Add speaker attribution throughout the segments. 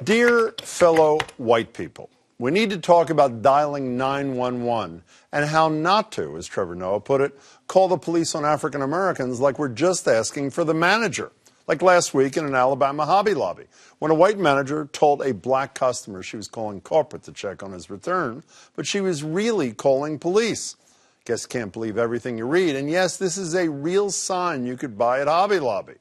Speaker 1: Dear fellow white people, we need to talk about dialing 911 and how not to, as Trevor Noah put it, call the police on African Americans like we're just asking for the manager. Like last week in an Alabama Hobby Lobby, when a white manager told a black customer she was calling corporate to check on his return, but she was really calling police. Guess can't believe everything you read. And yes, this is a real sign you could buy at Hobby Lobby.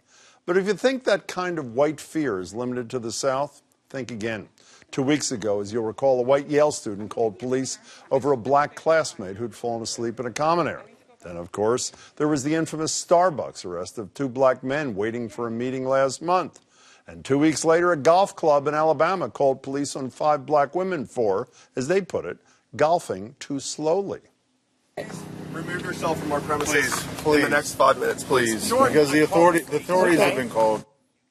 Speaker 1: But if you think that kind of white fear is limited to the South, think again. 2 weeks ago, as you'll recall, a white Yale student called police over a black classmate who'd fallen asleep in a common area. Then, of course, there was the infamous Starbucks arrest of 2 black men waiting for a meeting last month. And 2 weeks later, a golf club in Alabama called police on 5 black women for, as they put it, golfing too slowly.
Speaker 2: Remove yourself from our premises
Speaker 3: Please.
Speaker 2: in the next 5 minutes, please.
Speaker 3: Because the authorities have been called.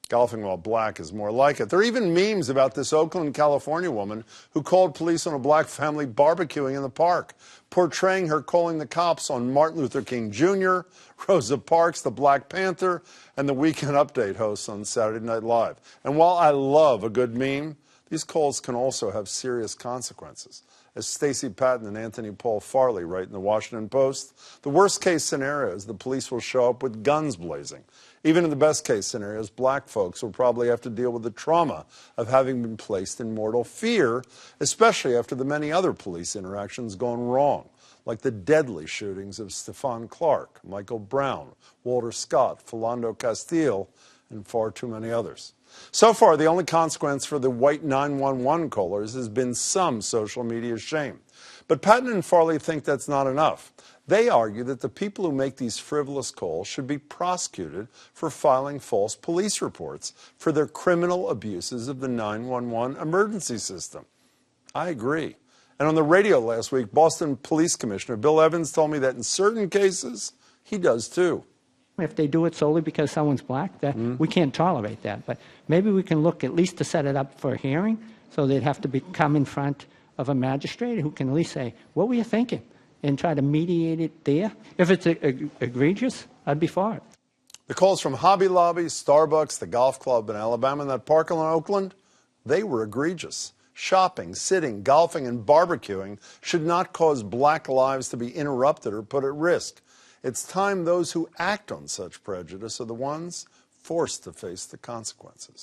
Speaker 1: Golfing while black is more like it. There are even memes about this Oakland, California woman who called police on a black family barbecuing in the park, portraying her calling the cops on Martin Luther King Jr., Rosa Parks, the Black Panther, and the Weekend Update hosts on Saturday Night Live. And while I love a good meme, these calls can also have serious consequences. As Stacey Patton and Anthony Paul Farley write in the Washington Post, the worst-case scenario is the police will show up with guns blazing. Even in the best-case scenarios, black folks will probably have to deal with the trauma of having been placed in mortal fear, especially after the many other police interactions gone wrong, like the deadly shootings of Stephon Clark, Michael Brown, Walter Scott, Philando Castile, and far too many others. So far, the only consequence for the white 911 callers has been some social media shame. But Patton and Farley think that's not enough. They argue that the people who make these frivolous calls should be prosecuted for filing false police reports for their criminal abuses of the 911 emergency system. I agree. And on the radio last week, Boston Police Commissioner Bill Evans told me that in certain cases, he does too.
Speaker 4: If they do it solely because someone's black, we can't tolerate that. But maybe we can look at least to set it up for a hearing, so they'd have to come in front of a magistrate who can at least say, what were you thinking? And try to mediate it there. If it's egregious, I'd be for it.
Speaker 1: The calls from Hobby Lobby, Starbucks, the golf club in Alabama, and that park in Oakland, they were egregious. Shopping, sitting, golfing, and barbecuing should not cause black lives to be interrupted or put at risk. It's time those who act on such prejudice are the ones forced to face the consequences.